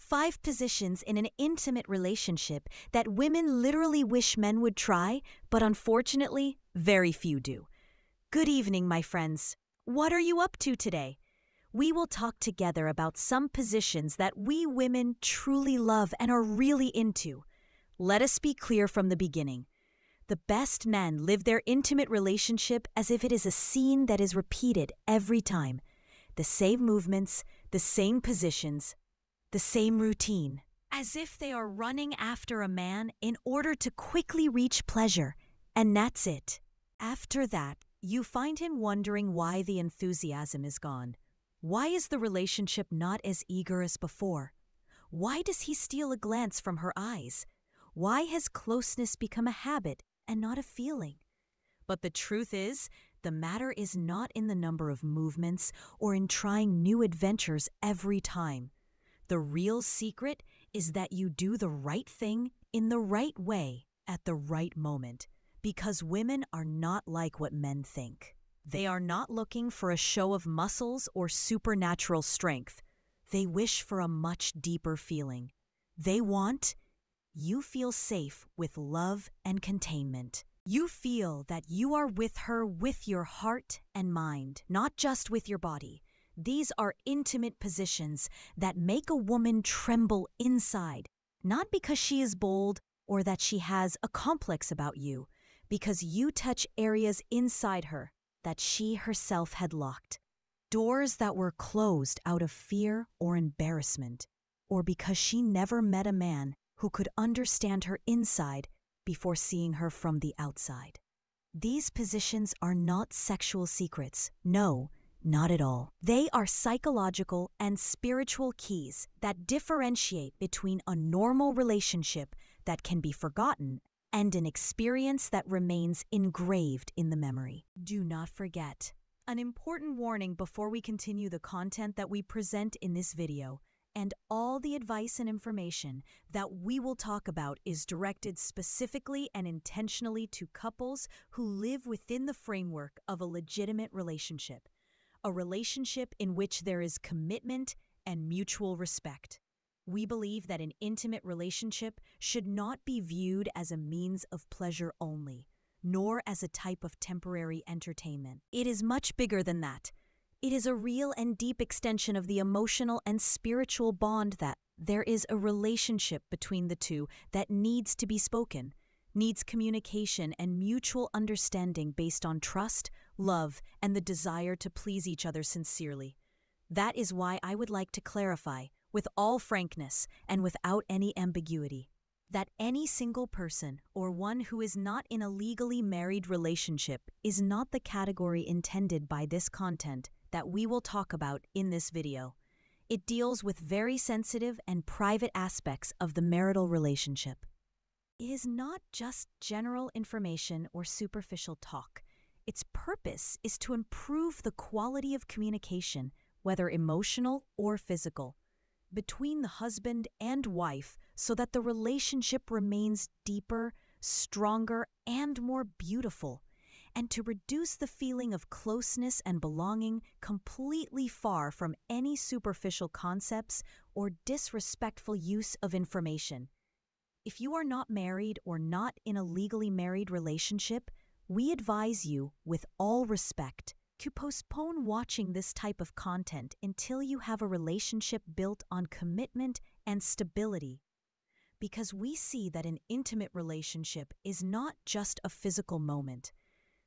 5 positions in an intimate relationship that women literally wish men would try, but unfortunately, very few do. Good evening, my friends. What are you up to today? We will talk together about some positions that we women truly love and are really into. Let us be clear from the beginning. The best men live their intimate relationship as if it is a scene that is repeated every time. The same movements, the same positions, the same routine. As if they are running after a man in order to quickly reach pleasure. And that's it. After that, you find him wondering why the enthusiasm is gone. Why is the relationship not as eager as before? Why does he steal a glance from her eyes? Why has closeness become a habit and not a feeling? But the truth is, the matter is not in the number of movements or in trying new adventures every time. The real secret is that you do the right thing in the right way at the right moment, because women are not like what men think. They are not looking for a show of muscles or supernatural strength. They wish for a much deeper feeling. They want you feel safe with love and containment. You feel that you are with her with your heart and mind, not just with your body. These are intimate positions that make a woman tremble inside, not because she is bold or that she has a complex about you, because you touch areas inside her that she herself had locked. Doors that were closed out of fear or embarrassment, or because she never met a man who could understand her inside before seeing her from the outside. These positions are not sexual secrets. No, not at all. They are psychological and spiritual keys that differentiate between a normal relationship that can be forgotten and an experience that remains engraved in the memory. Do not forget. An important warning before we continue the content that we present in this video, and all the advice and information that we will talk about is directed specifically and intentionally to couples who live within the framework of a legitimate relationship, a relationship in which there is commitment and mutual respect. We believe that an intimate relationship should not be viewed as a means of pleasure only, nor as a type of temporary entertainment. It is much bigger than that. It is a real and deep extension of the emotional and spiritual bond that there is a relationship between the two that needs to be spoken, needs communication and mutual understanding based on trust, love, and the desire to please each other sincerely. That is why I would like to clarify, with all frankness and without any ambiguity, that any single person or one who is not in a legally married relationship is not the category intended by this content that we will talk about in this video. It deals with very sensitive and private aspects of the marital relationship. It is not just general information or superficial talk. Its purpose is to improve the quality of communication, whether emotional or physical, between the husband and wife so that the relationship remains deeper, stronger, and more beautiful, and to reduce the feeling of closeness and belonging completely far from any superficial concepts or disrespectful use of information. If you are not married or not in a legally married relationship, we advise you, with all respect, to postpone watching this type of content until you have a relationship built on commitment and stability. Because we see that an intimate relationship is not just a physical moment.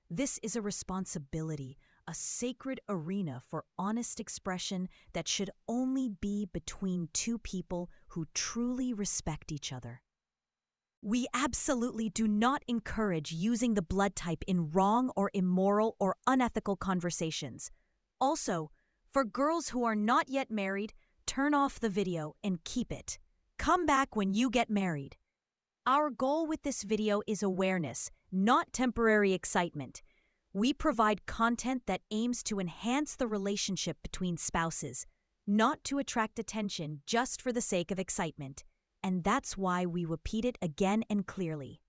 This is a responsibility, a sacred arena for honest expression that should only be between two people who truly respect each other. We absolutely do not encourage using the blood type in wrong or immoral or unethical conversations. Also, for girls who are not yet married, turn off the video and keep it. Come back when you get married. Our goal with this video is awareness, not temporary excitement. We provide content that aims to enhance the relationship between spouses, not to attract attention just for the sake of excitement. And that's why we repeat it again and clearly.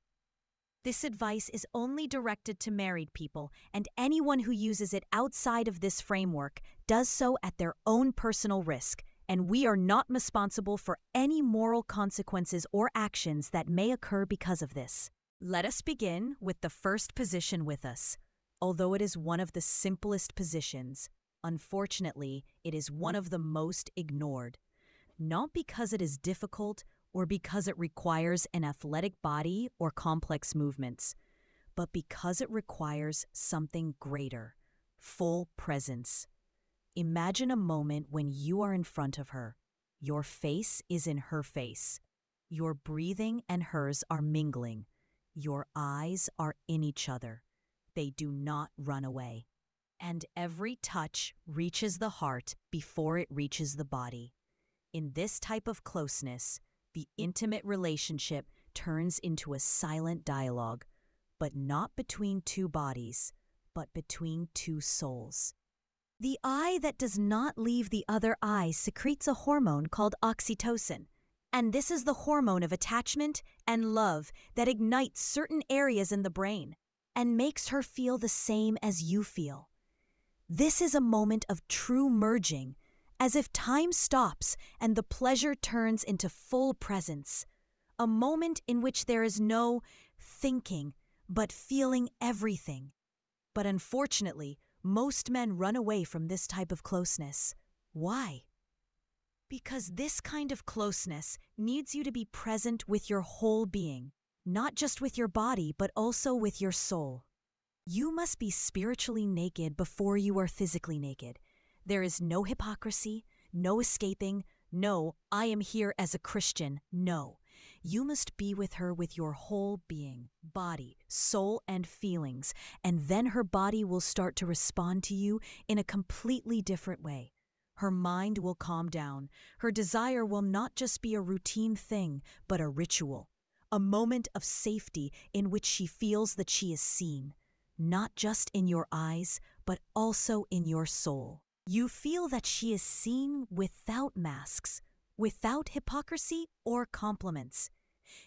This advice is only directed to married people, and anyone who uses it outside of this framework does so at their own personal risk and we are not responsible for any moral consequences or actions that may occur because of this. Let us begin with the first position with us. Although it is one of the simplest positions, unfortunately, it is one of the most ignored. Not because it is difficult or because it requires an athletic body or complex movements, but because it requires something greater: full presence. Imagine a moment when you are in front of her. Your face is in her face. Your breathing and hers are mingling. Your eyes are in each other. They do not run away. And every touch reaches the heart before it reaches the body. In this type of closeness, the intimate relationship turns into a silent dialogue, but not between two bodies, but between two souls. The eye that does not leave the other eye secretes a hormone called oxytocin, and this is the hormone of attachment and love that ignites certain areas in the brain and makes her feel the same as you feel. This is a moment of true merging, as if time stops and the pleasure turns into full presence, a moment in which there is no thinking, but feeling everything. But unfortunately, most men run away from this type of closeness. Why? Because this kind of closeness needs you to be present with your whole being, not just with your body, but also with your soul. You must be spiritually naked before you are physically naked. There is no hypocrisy, no escaping, no, I am here as a Christian, no. You must be with her with your whole being, body, soul, and feelings, and then her body will start to respond to you in a completely different way. Her mind will calm down. Her desire will not just be a routine thing, but a ritual, a moment of safety in which she feels that she is seen, not just in your eyes, but also in your soul. You feel that she is seen without masks, without hypocrisy or compliments.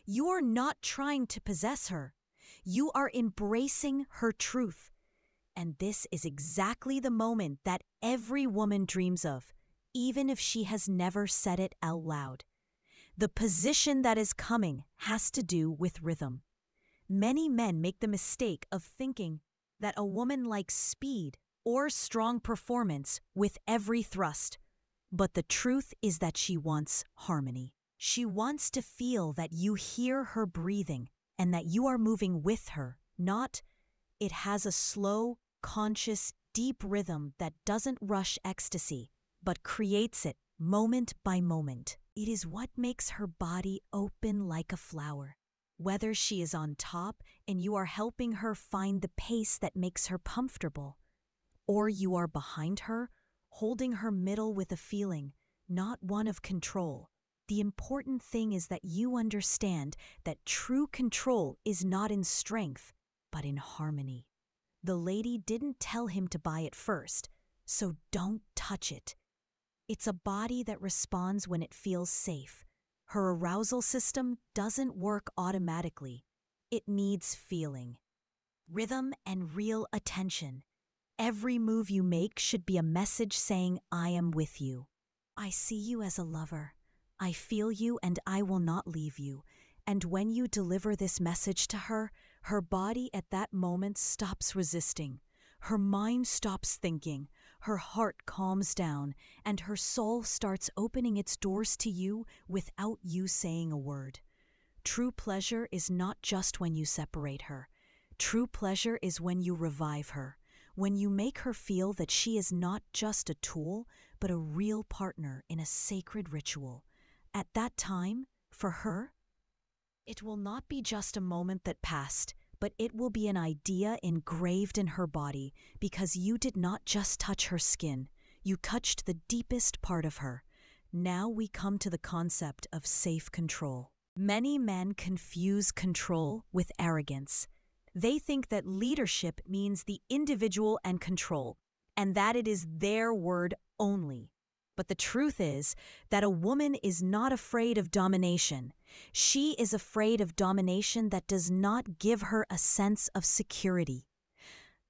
You are not trying to possess her. You are embracing her truth. And this is exactly the moment that every woman dreams of, even if she has never said it out loud. The position that is coming has to do with rhythm. Many men make the mistake of thinking that a woman likes speed or strong performance with every thrust. But the truth is that she wants harmony. She wants to feel that you hear her breathing and that you are moving with her, not it has a slow, conscious, deep rhythm that doesn't rush ecstasy, but creates it moment by moment. It is what makes her body open like a flower. Whether she is on top and you are helping her find the pace that makes her comfortable, or you are behind her, holding her middle with a feeling, not one of control. The important thing is that you understand that true control is not in strength, but in harmony. The lady didn't tell him to buy it first, so don't touch it. It's a body that responds when it feels safe. Her arousal system doesn't work automatically. It needs feeling, rhythm, and real attention. Every move you make should be a message saying, I am with you. I see you as a lover. I feel you and I will not leave you. And when you deliver this message to her, her body at that moment stops resisting. Her mind stops thinking. Her heart calms down and her soul starts opening its doors to you without you saying a word. True pleasure is not just when you separate her. True pleasure is when you revive her. When you make her feel that she is not just a tool, but a real partner in a sacred ritual. At that time, for her, it will not be just a moment that passed, but it will be an idea engraved in her body because you did not just touch her skin, you touched the deepest part of her. Now we come to the concept of safe control. Many men confuse control with arrogance. They think that leadership means the individual and control, and that it is their word only. But the truth is that a woman is not afraid of domination. She is afraid of domination that does not give her a sense of security.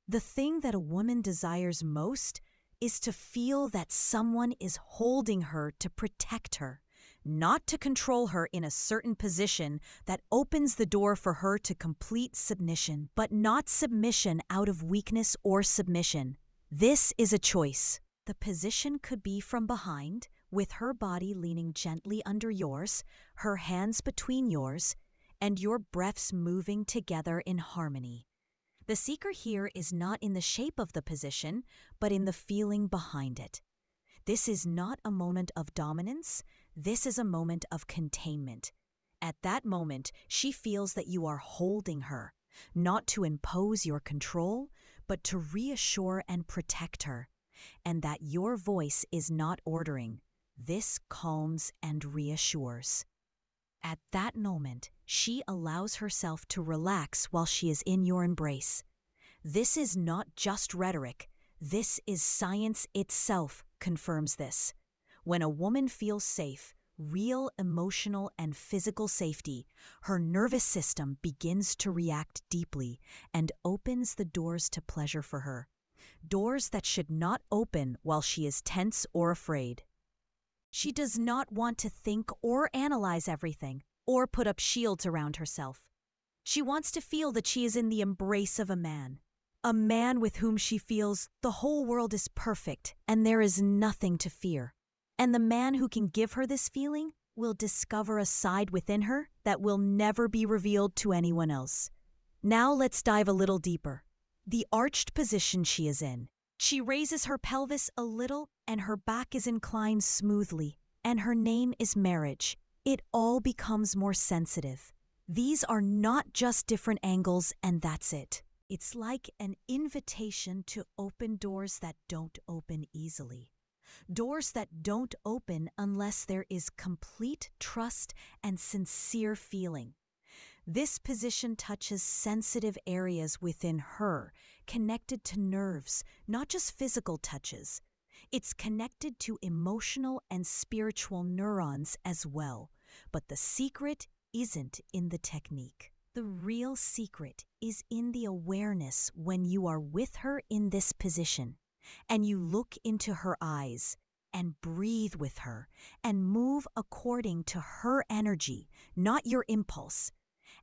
The thing that a woman desires most is to feel that someone is holding her to protect her, not to control her in a certain position that opens the door for her to complete submission, but not submission out of weakness or submission. This is a choice. The position could be from behind, with her body leaning gently under yours, her hands between yours, and your breaths moving together in harmony. The secret here is not in the shape of the position, but in the feeling behind it. This is not a moment of dominance. This is a moment of containment. At that moment, she feels that you are holding her, not to impose your control, but to reassure and protect her, and that your voice is not ordering. This calms and reassures. At that moment, she allows herself to relax while she is in your embrace. This is not just rhetoric. This is science itself confirms this. When a woman feels safe, real emotional and physical safety, her nervous system begins to react deeply and opens the doors to pleasure for her. Doors that should not open while she is tense or afraid. She does not want to think or analyze everything, or put up shields around herself. She wants to feel that she is in the embrace of a man with whom she feels the whole world is perfect and there is nothing to fear. And the man who can give her this feeling will discover a side within her that will never be revealed to anyone else. Now let's dive a little deeper. The arched position she is in. She raises her pelvis a little and her back is inclined smoothly, and her name is marriage. It all becomes more sensitive. These are not just different angles and that's it. It's like an invitation to open doors that don't open easily. Doors that don't open unless there is complete trust and sincere feeling. This position touches sensitive areas within her, connected to nerves, not just physical touches. It's connected to emotional and spiritual neurons as well. But the secret isn't in the technique. The real secret is in the awareness when you are with her in this position, and you look into her eyes and breathe with her and move according to her energy, not your impulse.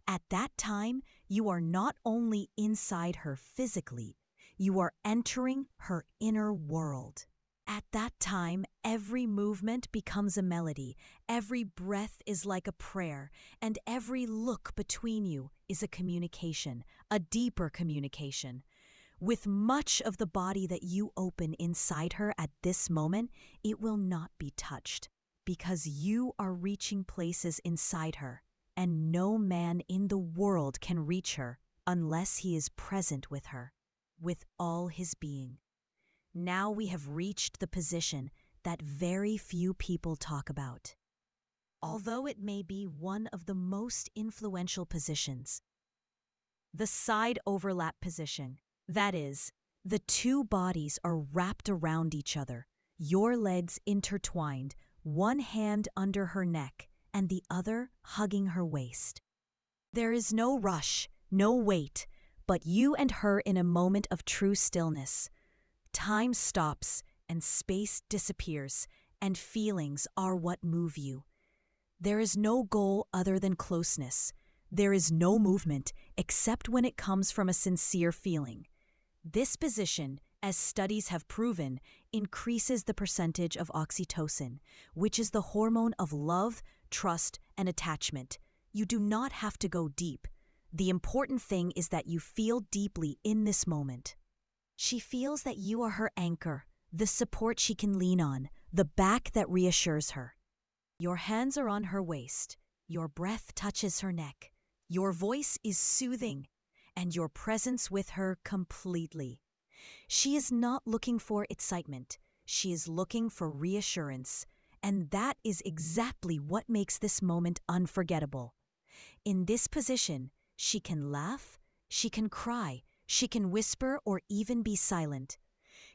At that time, you are not only inside her physically, you are entering her inner world. At that time, every movement becomes a melody, every breath is like a prayer, and every look between you is a communication, a deeper communication. With much of the body that you open inside her at this moment, it will not be touched, because you are reaching places inside her, and no man in the world can reach her unless he is present with her, with all his being. Now we have reached the position that very few people talk about, although it may be one of the most influential positions. The side overlap position, that is, the two bodies are wrapped around each other, your legs intertwined, one hand under her neck and the other hugging her waist. There is no rush, no wait, but you and her in a moment of true stillness. Time stops and space disappears, and feelings are what move you. There is no goal other than closeness. There is no movement except when it comes from a sincere feeling. This position, as studies have proven, increases the percentage of oxytocin, which is the hormone of love, trust, and attachment. You do not have to go deep. The important thing is that you feel deeply in this moment. She feels that you are her anchor, the support she can lean on, the back that reassures her. Your hands are on her waist, your breath touches her neck, your voice is soothing, and your presence with her completely. She is not looking for excitement, she is looking for reassurance, and that is exactly what makes this moment unforgettable. In this position, she can laugh, she can cry, she can whisper or even be silent.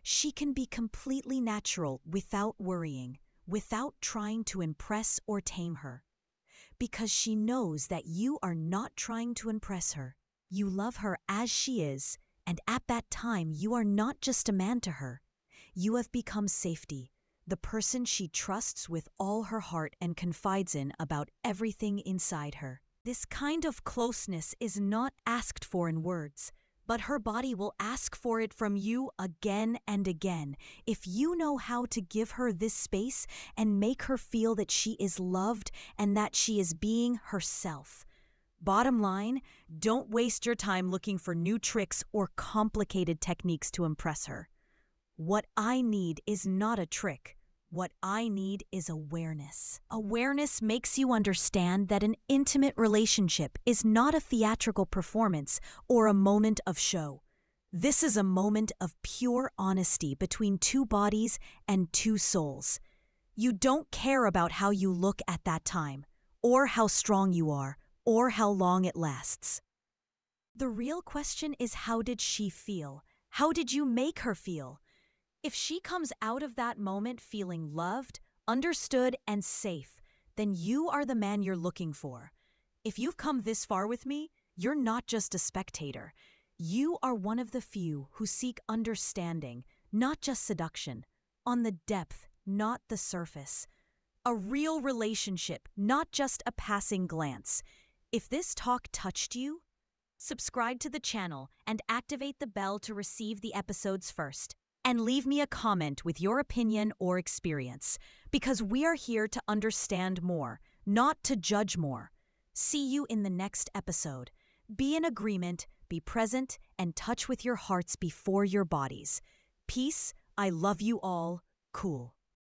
She can be completely natural without worrying, without trying to impress or tame her. Because she knows that you are not trying to impress her. You love her as she is, and at that time you are not just a man to her. you have become safety, the person she trusts with all her heart and confides in about everything inside her. This kind of closeness is not asked for in words, but her body will ask for it from you again and again if you know how to give her this space and make her feel that she is loved and that she is being herself. Bottom line, don't waste your time looking for new tricks or complicated techniques to impress her. What I need is not a trick. What I need is awareness. Awareness makes you understand that an intimate relationship is not a theatrical performance or a moment of show. This is a moment of pure honesty between two bodies and two souls. You don't care about how you look at that time, or how strong you are, or how long it lasts. The real question is, how did she feel? How did you make her feel? If she comes out of that moment feeling loved, understood, and safe, then you are the man you're looking for. If you've come this far with me, you're not just a spectator. You are one of the few who seek understanding, not just seduction, on the depth, not the surface. A real relationship, not just a passing glance. If this talk touched you, subscribe to the channel and activate the bell to receive the episodes first. And leave me a comment with your opinion or experience, because we are here to understand more, not to judge more. See you in the next episode. Be in agreement, be present, and touch with your hearts before your bodies. Peace, I love you all, cool.